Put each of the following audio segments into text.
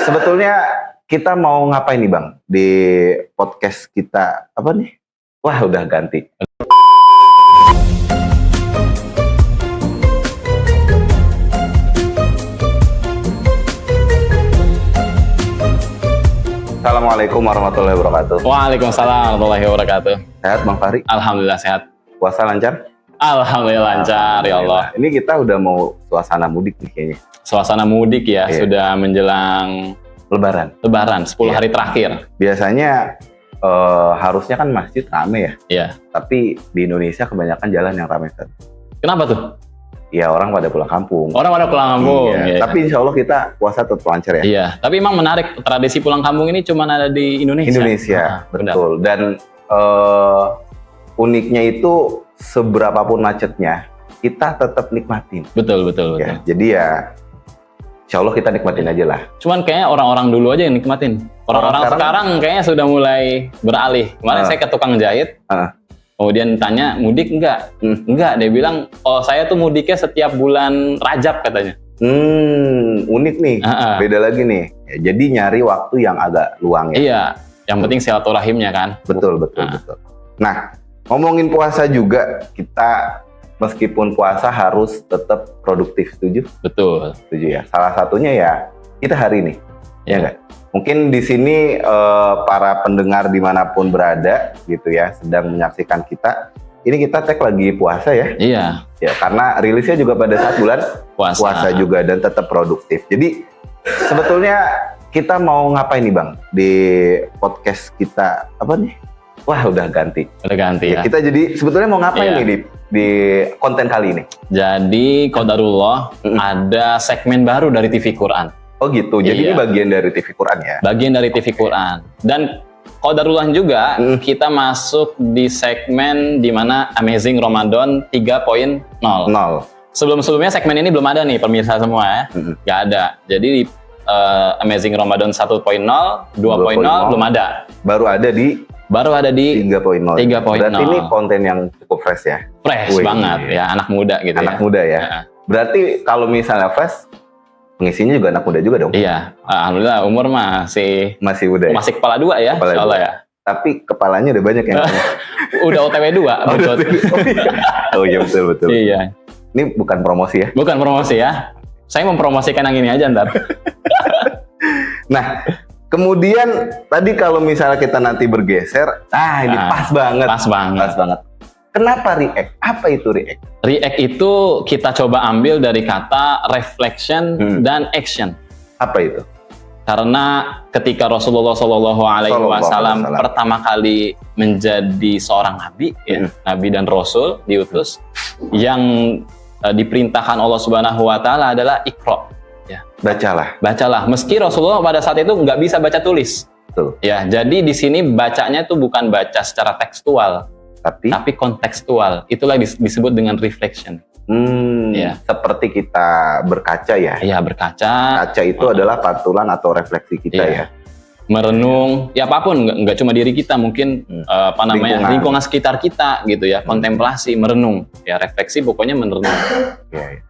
Sebetulnya kita mau ngapain nih Bang di podcast kita apa nih? Wah udah ganti. Assalamualaikum warahmatullahi wabarakatuh. Waalaikumsalam warahmatullahi wabarakatuh. Sehat Bang Fahri? Alhamdulillah sehat. Puasa lancar? Alhamdulillah lancar ya Allah. Ini kita udah mau suasana mudik nih kayaknya. Suasana mudik ya, Iya. sudah menjelang Lebaran. 10 hari terakhir. Biasanya harusnya kan masjid rame ya. Iya. Tapi di Indonesia kebanyakan jalan yang rame. Kenapa tuh? Ya orang pada pulang kampung. Orang pada pulang kampung. Iya. Iya. Tapi insya Allah kita puasa tetap lancar ya. Iya, tapi emang menarik, tradisi pulang kampung ini cuma ada di Indonesia. Indonesia, Benar. betul. Dan uniknya itu seberapapun macetnya, kita tetap nikmatin. Betul. Ya, jadi ya, insya Allah kita nikmatin aja lah. Cuman kayaknya orang-orang dulu aja yang nikmatin. Orang-orang sekarang kayaknya sudah mulai beralih. Kemarin saya ke tukang jahit, kemudian tanya, mudik enggak? Enggak, dia bilang, oh saya tuh mudiknya setiap bulan Rajab katanya. Unik nih, beda lagi nih. Ya, jadi nyari waktu yang agak luang ya. Iya, yang penting silaturahimnya kan. Betul. Nah, ngomongin puasa juga, kita meskipun puasa harus tetap produktif, setuju? Betul. Setuju ya. Salah satunya ya kita hari ini, ya nggak? Mungkin di sini para pendengar dimanapun berada, gitu ya, sedang menyaksikan kita. Ini kita tag lagi puasa ya. Iya. Ya, karena rilisnya juga pada saat bulan puasa juga dan tetap produktif. Jadi sebetulnya kita mau ngapain nih Bang di podcast kita apa nih? Wah udah ganti. Udah ganti ya. Kita jadi sebetulnya mau ngapain nih di konten kali ini? Jadi qadarullah ada segmen baru dari TV Quran. Oh gitu. Jadi ini bagian dari TV Quran ya. Bagian dari TV Quran. Dan qadarullah juga kita masuk di segmen di mana Amazing Ramadan 3.0. Sebelum-sebelumnya segmen ini belum ada nih pemirsa semua ya. Nggak ada. Jadi Amazing Ramadan 1.0, 2.0 belum ada. Baru ada di 3.0. Berarti ini konten yang cukup fresh ya? Fresh banget ya, anak muda gitu anak muda ya? Berarti kalau misalnya fresh, pengisinya juga anak muda juga dong? Iya, alhamdulillah umur masih muda ya? Masih kepala 2 ya, insya Allah ya. Tapi kepalanya udah banyak yang udah OTW 2. Oh iya betul. Iya. Ini bukan promosi ya? Bukan promosi ya. Saya mempromosikan yang ini aja ntar. Nah, kemudian tadi kalau misalnya kita nanti bergeser, ini pas banget. Pas banget. Kenapa react? Apa itu react? React itu kita coba ambil dari kata reflection dan action. Apa itu? Karena ketika Rasulullah SAW pertama kali menjadi seorang nabi, nabi dan rasul diutus, yang diperintahkan Allah Subhanahu Wa Taala adalah Iqra. Ya. Bacalah. Meski Rasulullah pada saat itu nggak bisa baca tulis. Betul. Ya, jadi di sini bacanya itu bukan baca secara tekstual, tapi kontekstual. Itulah disebut dengan reflection. Seperti kita berkaca ya. Iya, berkaca. Kaca itu adalah pantulan atau refleksi kita ya. Merenung, ya apapun, nggak cuma diri kita, mungkin lingkungan sekitar kita gitu ya, kontemplasi, merenung, ya refleksi, pokoknya merenung.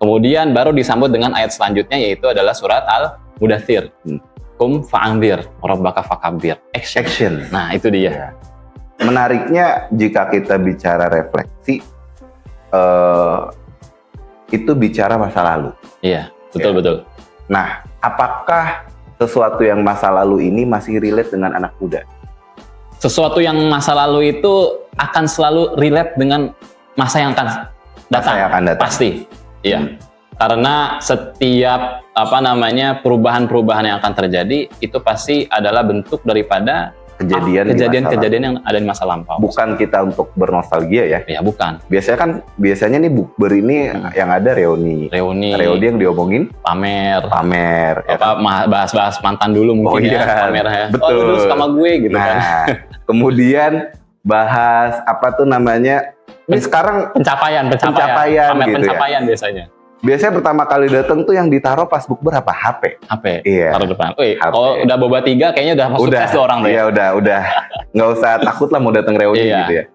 Kemudian baru disambut dengan ayat selanjutnya, yaitu adalah surat Al-Mudaththir. Qum fa'anzir, rabbaka fakabbir. Action. Nah itu dia. Menariknya jika kita bicara refleksi, itu bicara masa lalu. Iya, betul. Nah, apakah sesuatu yang masa lalu ini masih relate dengan anak muda? Sesuatu yang masa lalu itu akan selalu relate dengan masa yang akan datang. Pasti. Iya. Karena setiap perubahan-perubahan yang akan terjadi itu pasti adalah bentuk daripada kejadian-kejadian yang ada di masa lampau. Bukan kita untuk bernostalgia ya? Ya bukan. Biasanya nih bukber ini yang ada reuni yang diomongin pamer. Bahas mantan dulu mungkin pamernya. Betul. Terus sama gue gitu kan. Kemudian bahas sekarang pencapaian pamer gitu pencapaian biasanya. Biasanya pertama kali datang tuh yang ditaruh pas bukber apa? HP. Iya. Taruh depan. Kalau udah boba 3 kayaknya udah sukses tuh orang tuh. Iya udah. Nggak usah takut lah mau datang reuni gitu ya.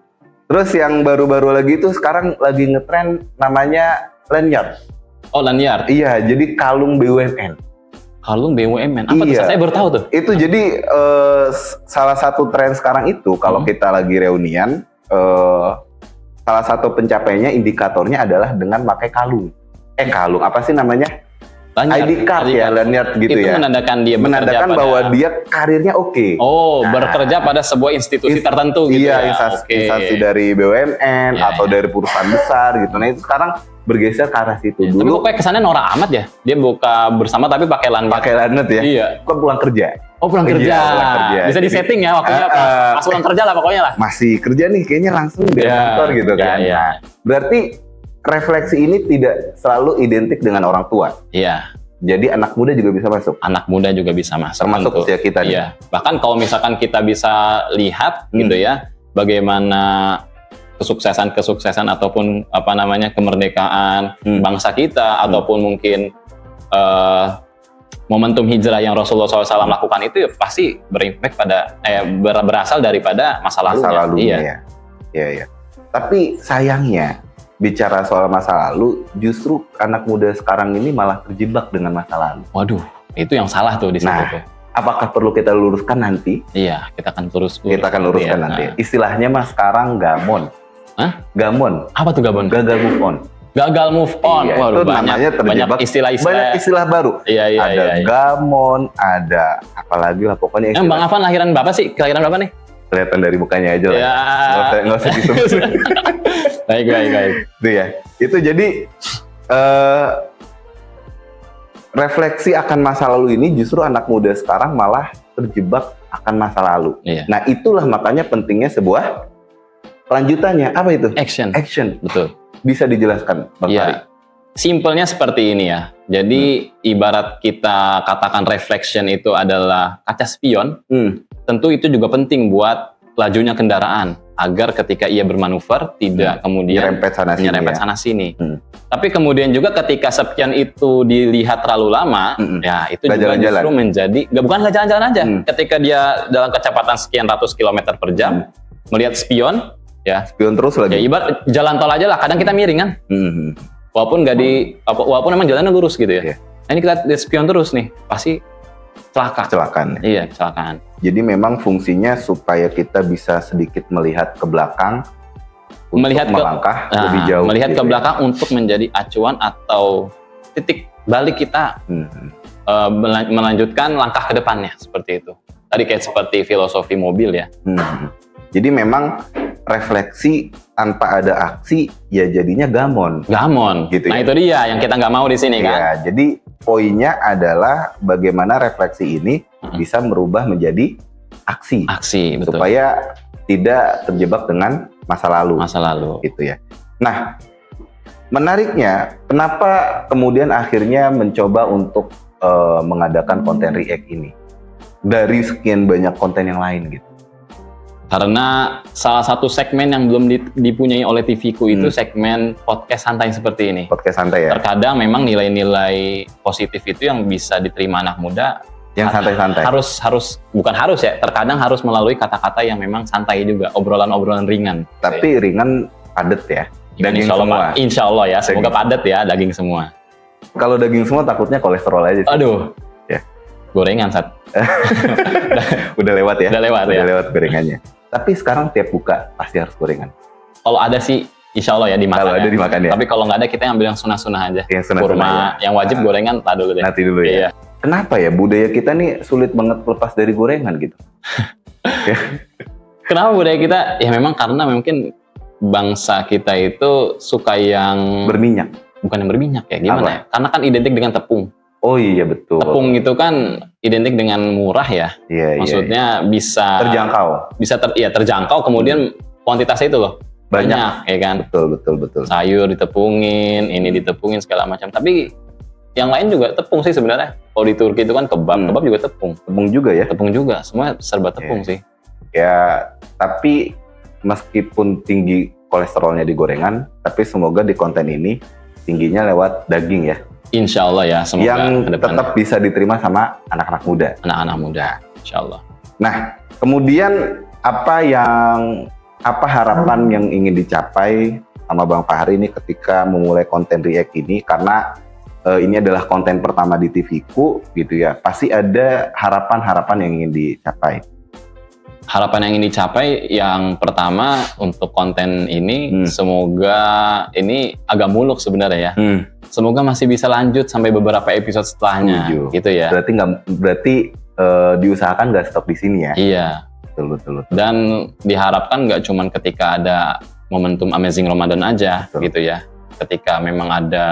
Terus yang baru-baru lagi tuh sekarang lagi ngetren namanya lanyard. Oh lanyard. Iya, jadi kalung BUMN. Kalung BUMN. Apa tuh? Saya baru tahu tuh. Itu jadi salah satu tren sekarang itu kalau kita lagi reunian, salah satu pencapaiannya indikatornya adalah dengan pakai kalung. Kalung apa sih namanya? Lanyard. ID card ya, lanyard gitu itu ya. Menandakan dia menandakan bahwa dia karirnya oke. Bekerja pada sebuah institusi tertentu gitu ya. Instansi dari BUMN atau dari perusahaan besar gitu. Nah, itu sekarang bergeser ke arah situ. Tapi Dulu kok kesannya norak amat ya. Dia buka bersama tapi pakai lanyard. Pakai lanyard ya. Iya. Kok pulang kerja? Pulang kerja. Bisa disetting ya waktunya pas pulang kerja lah pokoknya lah. Masih kerja nih, kayaknya langsung di kantor gitu kan. Nah, berarti refleksi ini tidak selalu identik dengan orang tua. Iya. Jadi anak muda juga bisa masuk. Anak muda juga bisa masuk. Termasuk usia kita nih. Iya. Bahkan kalau misalkan kita bisa lihat gitu ya, bagaimana kesuksesan ataupun kemerdekaan bangsa kita ataupun mungkin momentum hijrah yang Rasulullah SAW lakukan itu ya pasti berimpact pada berasal daripada masa lalunya. Iya. Tapi sayangnya bicara soal masa lalu, justru anak muda sekarang ini malah terjebak dengan masa lalu. Waduh, itu yang salah tuh di situ. Nah, apakah perlu kita luruskan nanti? Iya, kita akan luruskan nanti. Istilahnya mas sekarang gamon. Hah? Gamon. Apa tuh gamon? Gagal move on. Gagal move on. Iya, waduh, itu namanya terjebak. Banyak istilah-istilah. Banyak istilah baru. Iya. Ada gamon, ada apalagi lah pokoknya. Bang Afan lahiran berapa sih? Kelahiran berapa nih? Kelihatan dari mukanya aja lah. Ya. Nggak usah gitu. Baik. Itu ya. Itu jadi refleksi akan masa lalu ini justru anak muda sekarang malah terjebak akan masa lalu. Iya. Nah, itulah makanya pentingnya sebuah lanjutannya. Apa itu? Action. Betul. Bisa dijelaskan, Bang Fahri? Simpelnya seperti ini ya. Jadi ibarat kita katakan reflection itu adalah kaca spion, tentu itu juga penting buat lajunya kendaraan agar ketika ia bermanuver tidak kemudian nyerempet sana sini. Tapi kemudian juga ketika spion itu dilihat terlalu lama, ya itu gak juga jalan-jalan. justru menjadi bukan nggak jalan-jalan aja. Ketika dia dalam kecepatan sekian ratus kilometer per jam melihat spion, ya spion terus lagi. Ya ibarat jalan tol aja lah. Kadang kita miring kan. Walaupun walaupun memang jalannya lurus gitu ya. Nah, ini kita lihat spion terus nih, pasti kecelakaan. Iya, kecelakaan. Jadi memang fungsinya supaya kita bisa sedikit melihat ke belakang, melangkah lebih jauh. Melihat ke belakang untuk menjadi acuan atau titik balik kita melanjutkan langkah ke depannya seperti itu. Tadi kayak seperti filosofi mobil ya. Jadi memang refleksi tanpa ada aksi ya jadinya gamon gitu. Nah, itu dia yang kita nggak mau di sini kan. Ya, jadi poinnya adalah bagaimana refleksi ini bisa merubah menjadi aksi, betul. Supaya tidak terjebak dengan masa lalu gitu ya. Nah, menariknya kenapa kemudian akhirnya mencoba untuk mengadakan konten react ini dari sekian banyak konten yang lain gitu? Karena salah satu segmen yang belum dipunyai oleh TV-ku itu segmen podcast santai seperti ini. Podcast santai ya? Terkadang memang nilai-nilai positif itu yang bisa diterima anak muda. Yang santai-santai? Bukan harus ya, terkadang harus melalui kata-kata yang memang santai juga. Obrolan-obrolan ringan. Tapi ringan padat ya? Daging semua? Insya Allah ya, semoga padat ya, daging semua. Kalau daging semua takutnya kolesterol aja sih. Aduh. Ya. Gorengan, Sat. Udah lewat ya? Udah lewat gorengannya. Tapi sekarang tiap buka pasti harus gorengan. Kalau ada sih, insya Allah ya dimakan. Kalau ada dimakan ya. Tapi kalau nggak ada kita ambil yang sunah-sunah aja. Yang sunah-sunah kurma, ya. yang wajib gorengan tak dulu deh. Nanti dulu ya. Iya. Kenapa ya budaya kita nih sulit banget lepas dari gorengan gitu? Kenapa budaya kita? Ya memang karena mungkin bangsa kita itu suka yang berminyak. Bukan yang berminyak ya, gimana ya? Karena kan identik dengan tepung. Oh iya betul. Tepung itu kan identik dengan murah ya. Iya. Maksudnya bisa terjangkau. Terjangkau, kemudian kuantitasnya itu loh banyak ya kan. Betul. Sayur ditepungin, ini ditepungin segala macam. Tapi yang lain juga tepung sih sebenarnya. Kalau di Turki itu kan kebab juga tepung. Tepung juga ya? Tepung juga, semua serba tepung sih. Ya, tapi meskipun tinggi kolesterolnya di gorengan, tapi semoga di konten ini tingginya lewat daging ya. Insya Allah ya, semoga yang tetap bisa diterima sama anak-anak muda. Anak-anak muda, insya Allah. Nah, kemudian apa harapan yang ingin dicapai sama Bang Fahri ini ketika memulai konten react ini? Karena ini adalah konten pertama di TV-ku gitu ya, pasti ada harapan-harapan yang ingin dicapai. Harapan yang ingin dicapai yang pertama untuk konten ini semoga ini agak muluk sebenarnya ya. Semoga masih bisa lanjut sampai beberapa episode setelahnya gitu ya. Berarti diusahakan nggak stop di sini ya? Iya. Betul. Dan diharapkan nggak cuman ketika ada momentum Amazing Ramadan aja gitu ya. Ketika memang ada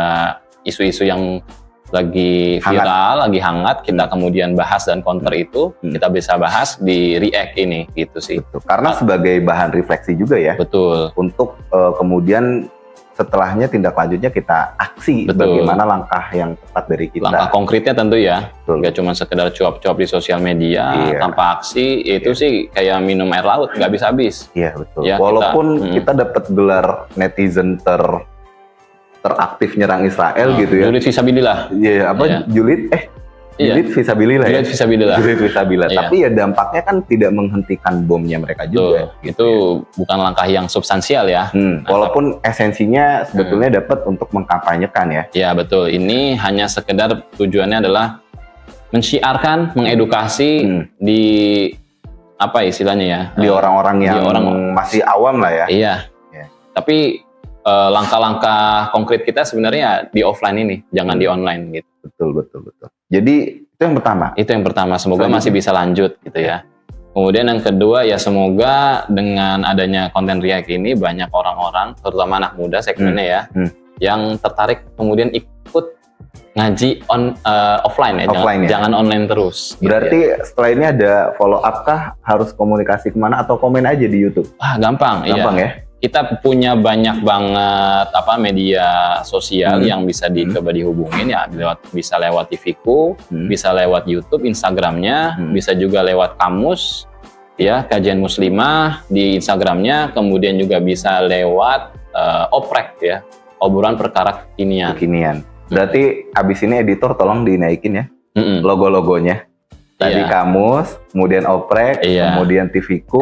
isu-isu yang lagi viral, lagi hangat, kita kemudian bahas dan counter itu, kita bisa bahas di React ini, gitu sih. Betul. Karena sebagai bahan refleksi juga ya. Betul. Untuk kemudian setelahnya tindak lanjutnya kita aksi, bagaimana langkah yang tepat dari kita. Langkah konkretnya tentu ya, nggak cuma sekedar cuap-cuap di sosial media, tanpa aksi, itu sih kayak minum air laut, nggak habis-habis. Iya, betul. Ya, walaupun kita dapat gelar netizen teraktif nyerang Israel gitu ya. Julid fisabilillah. Iya, julid fisabilillah ya. Julid fisabilillah. Julid fisabilillah. Tapi ya dampaknya kan tidak menghentikan bomnya mereka juga. Gitu itu ya. Bukan langkah yang substansial ya. Walaupun esensinya sebetulnya dapat untuk mengkampanyekan ya. Ya betul. Ini hanya sekedar tujuannya adalah mensyiarkan, mengedukasi di apa istilahnya ya? Di orang-orang yang masih awam lah ya. Iya. Tapi langkah-langkah konkret kita sebenarnya di offline ini, jangan di online gitu. Betul. Jadi itu yang pertama. Itu yang pertama. Semoga masih bisa lanjut gitu ya. Kemudian yang kedua ya semoga dengan adanya konten React ini banyak orang-orang, terutama anak muda segmennya ya, yang tertarik kemudian ikut ngaji offline ya, jangan online terus. Berarti gitu ya. Setelah ini ada follow up kah? Harus komunikasi kemana atau komen aja di YouTube? Gampang ya. Kita punya banyak banget media sosial yang bisa coba dihubungin ya, bisa lewat TV-ku, bisa lewat YouTube, Instagramnya, bisa juga lewat Kamus ya, Kajian Muslimah di Instagramnya, kemudian juga bisa lewat Oprek ya, obrolan perkara kekinian. Berarti abis ini editor tolong dinaikin ya logo-logonya. Tadi Kamus, kemudian Oprek, kemudian TV-ku.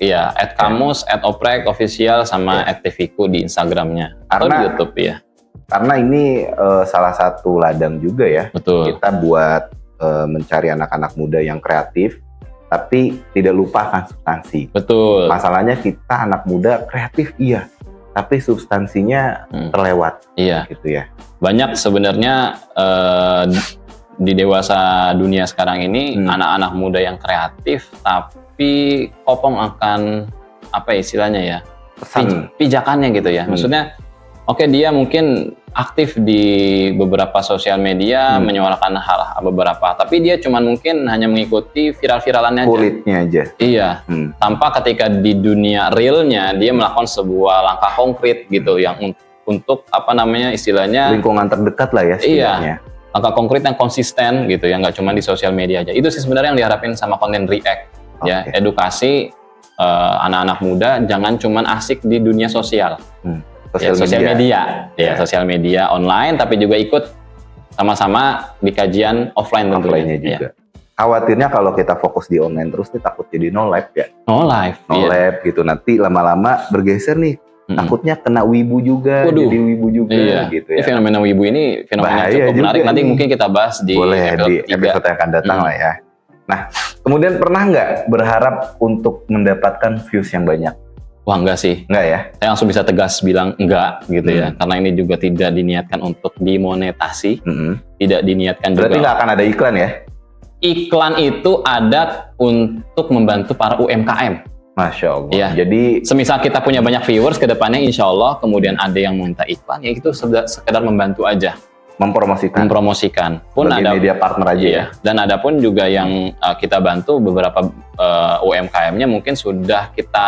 Iya, @kamus, @oprek official sama @tvku di Instagramnya atau di YouTube ya. Karena ini salah satu ladang juga ya. Betul. Kita buat mencari anak-anak muda yang kreatif, tapi tidak lupakan substansi. Betul. Masalahnya kita anak muda kreatif iya, tapi substansinya terlewat. Iya. Gitu ya. Banyak sebenarnya di dewasa dunia sekarang ini anak-anak muda yang kreatif, tapi kopong akan istilahnya ya, pijakannya gitu ya. Maksudnya dia mungkin aktif di beberapa sosial media menyuarakan hal beberapa, tapi dia cuman mungkin hanya mengikuti viral-viralannya aja. Kulitnya aja. Iya. Tanpa ketika di dunia realnya dia melakukan sebuah langkah konkret gitu yang untuk istilahnya lingkungan terdekat lah ya setidaknya. Iya. Langkah konkret yang konsisten gitu ya, nggak cuma di sosial media aja. Itu sih sebenarnya yang diharapin sama konten React. Ya, edukasi anak-anak muda jangan cuman asik di dunia sosial. Sosial media. Ya, sosial media online, tapi juga ikut sama-sama di kajian offline tentunya juga. Khawatirnya kalau kita fokus di online terus nih takut jadi no live ya. No live gitu. Nanti lama-lama bergeser nih. Takutnya kena wibu juga, jadi wibu juga gitu ya. Fenomena wibu ini fenomena cukup menarik. Nanti mungkin kita bahas di episode yang akan datang lah ya. Nah, kemudian pernah nggak berharap untuk mendapatkan views yang banyak? Wah, enggak sih. Enggak ya? Saya langsung bisa tegas bilang enggak gitu ya. Karena ini juga tidak diniatkan untuk dimonetasi. Tidak diniatkan Berarti nggak akan ada iklan ya? Iklan itu ada untuk membantu para UMKM. Masya Allah. Ya. Jadi semisal kita punya banyak viewers ke depannya, insya Allah kemudian ada yang minta iklan, ya itu sekedar membantu aja. Mempromosikan. Pun bagi ada media partner aja ya. Dan ada pun juga yang kita bantu beberapa UMKM-nya mungkin sudah kita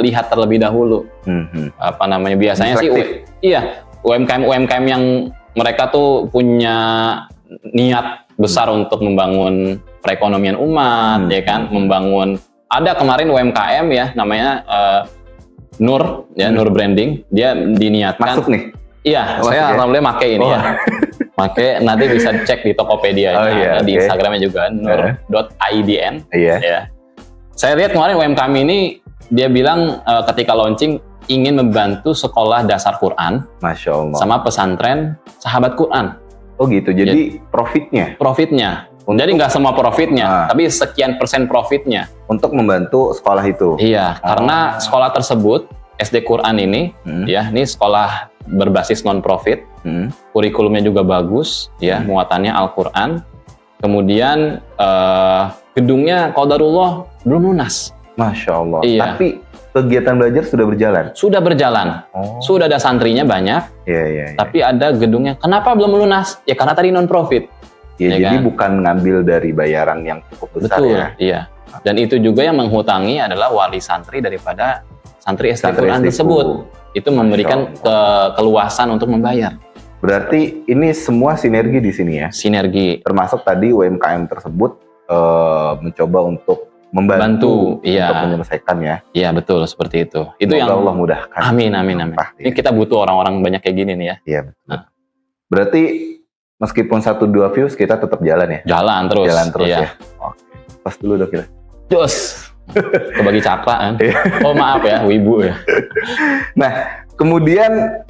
lihat terlebih dahulu. Biasanya sih UMKM yang mereka tuh punya niat besar untuk membangun perekonomian umat, ya kan, membangun. Ada kemarin UMKM ya, namanya Nur Branding, dia diniatkan. Masuk nih? Iya, saya alhamdulillah pakai ini ya. Pakai, nanti bisa cek di Tokopedia di Instagramnya juga nur.idn. Ya. Saya lihat kemarin UMKM ini dia bilang ketika launching ingin membantu sekolah dasar Quran, Masya Allah, sama pesantren sahabat Quran. Oh gitu. Jadi profitnya Jadi nggak semua profitnya, tapi sekian persen profitnya untuk membantu sekolah itu. Iya, karena sekolah tersebut SD Quran ini, ya, ini sekolah berbasis non profit, kurikulumnya juga bagus, ya, muatannya Al-Quran. Kemudian gedungnya qadarullah belum lunas. Masya Allah. Iya. Tapi kegiatan belajar sudah berjalan. Sudah ada santrinya banyak. Iya. Tapi ada gedungnya. Kenapa belum lunas? Ya karena tadi non profit. Ya, jadi kan? Bukan ngambil dari bayaran yang cukup besar. Betul, ya. Iya. Dan itu juga yang menghutangi adalah wali santri daripada santri SD Quran tersebut. Itu memberikan keluasan untuk membayar. Berarti ini semua sinergi di sini ya? Sinergi. Termasuk tadi UMKM tersebut mencoba untuk membantu untuk menyelesaikan ya? Iya, betul, seperti itu. Itu yang Allah mudahkan. Amin. Ini kita butuh orang-orang banyak kayak gini nih ya. Iya, betul. Berarti meskipun 1-2 views kita tetap jalan ya? Jalan terus ya. Oke. Pas dulu dong kita. Jos. Kebagi cakra kan. Oh maaf ya, wibu ya. Nah, kemudian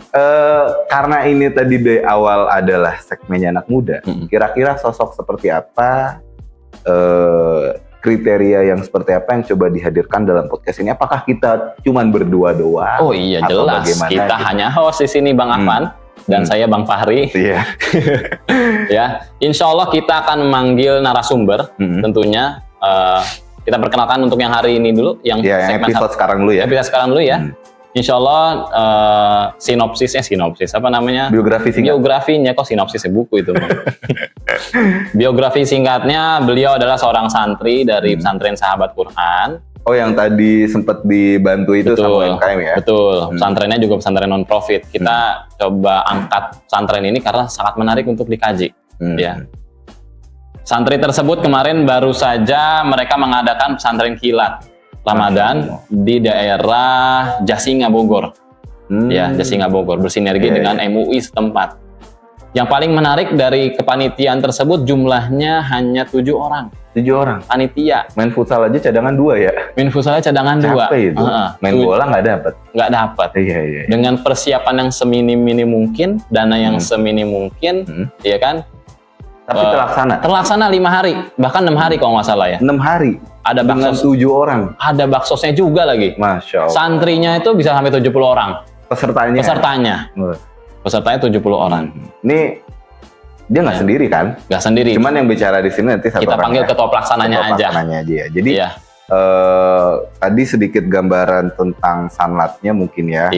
karena ini tadi dari awal adalah segmennya anak muda, kira-kira sosok seperti apa, kriteria yang seperti apa yang coba dihadirkan dalam podcast ini? Apakah kita cuman berdua doang? Oh iya, jelas. Kita hanya host di sini, Bang Afan. Dan saya Bang Fahri. Iya. Ya, insya Allah kita akan memanggil narasumber. Tentunya kita perkenalkan untuk yang hari ini dulu, yang episode sekarang dulu ya. Episode sekarang dulu ya. Insya Allah sinopsis apa namanya? Biografi singkat. Biografinya kok sinopsis buku itu. Biografi singkatnya, beliau adalah seorang santri dari pesantren Sahabat Quran. Oh, yang tadi sempat dibantu itu sama UMKM ya? Betul, pesantrennya juga pesantren non-profit. Kita coba angkat pesantren ini karena sangat menarik untuk dikaji. Ya. Santri tersebut kemarin baru saja mereka mengadakan pesantren kilat Ramadan di daerah Jasinga Bogor. Ya, Jasinga Bogor, bersinergi dengan MUI setempat. Yang paling menarik dari kepanitiaan tersebut jumlahnya hanya 7 orang. 7 orang? Panitia. Main futsal aja cadangan 2 ya? Main futsal aja cadangan 2. Capek itu. Main bola nggak dapat? Nggak dapat. Iya. Dengan persiapan yang seminim-minim mungkin, dana yang seminim mungkin, ya kan? Tapi terlaksana? Terlaksana 5 hari, bahkan 6 hari kalau nggak salah ya. 6 hari? Ada dengan 7 orang? Ada baksosnya juga lagi. Masya Allah. Santrinya itu bisa sampai 70 orang. Pesertanya? Pesertanya 70 orang. Ini dia nggak sendiri kan? Nggak sendiri. Cuman yang bicara di sini nanti satu kita orang panggil ketua pelaksananya aja ya. Jadi tadi sedikit gambaran tentang sanlatnya mungkin ya.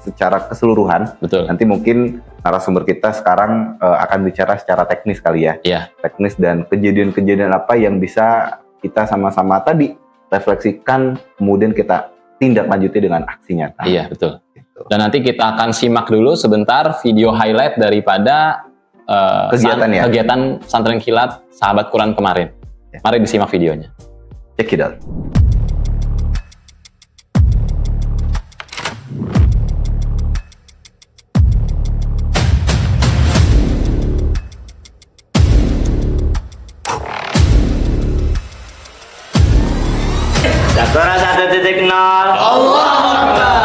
Secara keseluruhan. Betul. Nanti mungkin narasumber kita sekarang akan bicara secara teknis kali ya. Teknis dan kejadian-kejadian apa yang bisa kita sama-sama tadi refleksikan, kemudian kita tindak lanjuti dengan aksi nyata. Iya, betul. Dan nanti kita akan simak dulu sebentar video highlight daripada kegiatan pesantren kilat Sahabat Quran kemarin. Mari disimak videonya. Check it out. Sakura 1.0 Allah Akbar.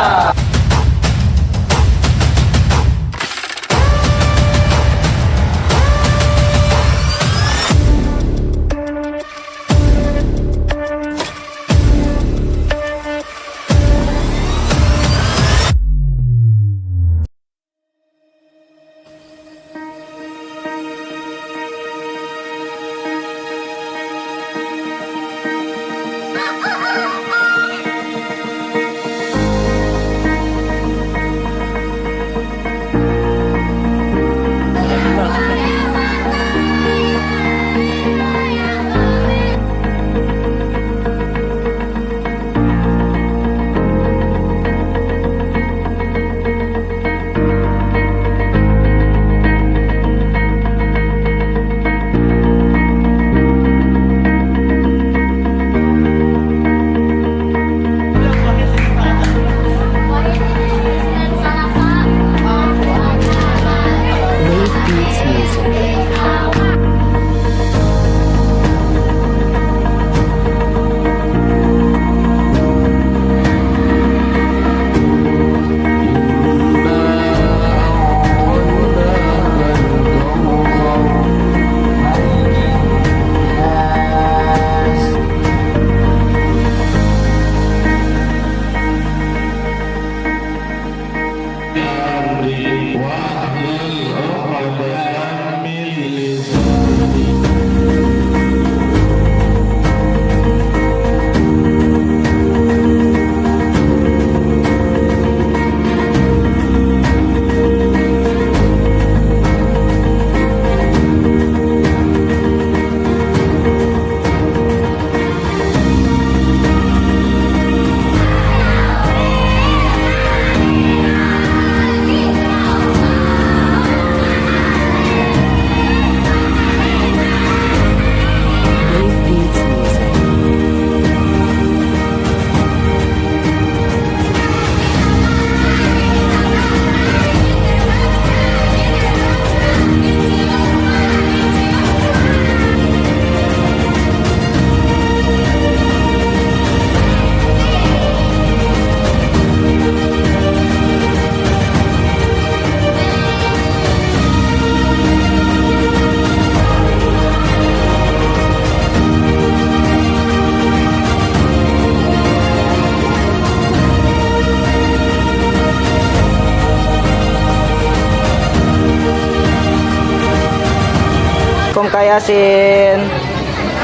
Kak Yasin.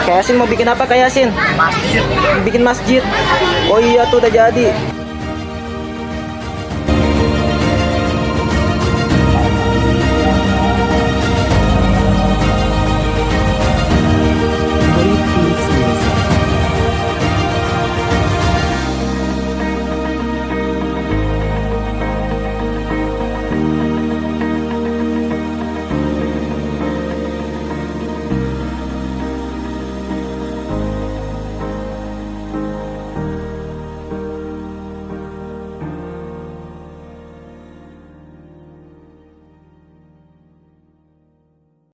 Kak Yasin mau bikin apa Kak Yasin? Masjid. Bikin masjid. Oh iya tuh udah jadi.